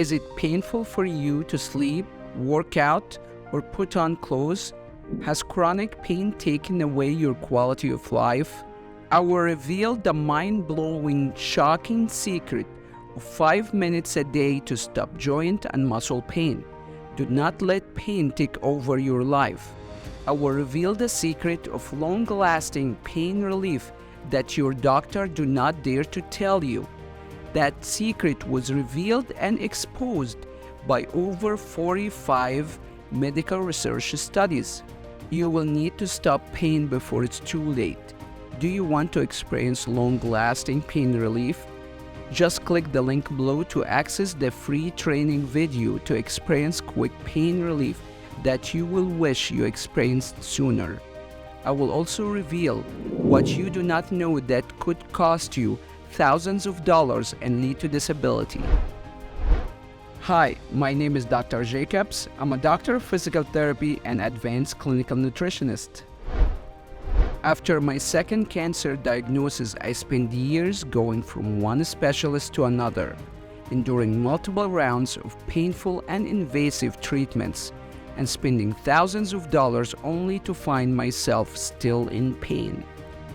Is it painful for you to sleep, work out, or put on clothes? Has chronic pain taken away your quality of life? I will reveal the mind-blowing, shocking secret of 5 minutes a day to stop joint and muscle pain. Do not let pain take over your life. I will reveal the secret of long-lasting pain relief that your doctor do not dare to tell you. That secret was revealed and exposed by over 45 medical research studies. You will need to stop pain before it's too late. Do you want to experience long-lasting pain relief? Just click the link below to access the free training video to experience quick pain relief that you will wish you experienced sooner. I will also reveal what you do not know that could cost you thousands of dollars and lead to disability. Hi, my name is Dr. Jacobs. I'm a doctor of physical therapy and advanced clinical nutritionist. After my second cancer diagnosis, I spent years going from one specialist to another, enduring multiple rounds of painful and invasive treatments, and spending thousands of dollars only to find myself still in pain.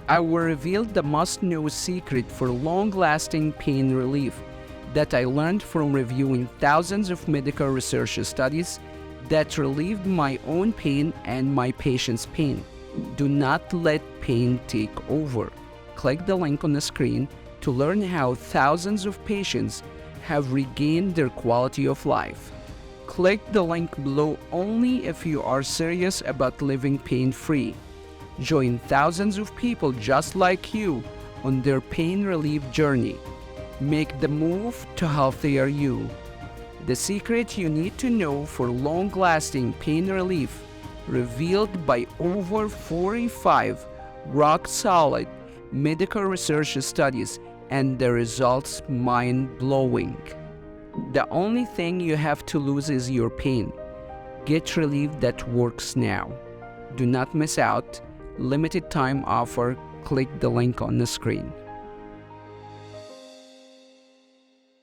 I will reveal the must-know secret for long-lasting pain relief that I learned from reviewing thousands of medical research studies that relieved my own pain and my patients' pain. Do not let pain take over. Click the link on the screen to learn how thousands of patients have regained their quality of life. Click the link below only if you are serious about living pain-free. Join thousands of people just like you on their pain relief journey. Make the move to healthier you. The secret you need to know for long-lasting pain relief, revealed by over 45 rock-solid medical research studies, and the results mind-blowing. The only thing you have to lose is your pain. Get relief that works now. Do not miss out. Limited time offer. Click the link on the screen.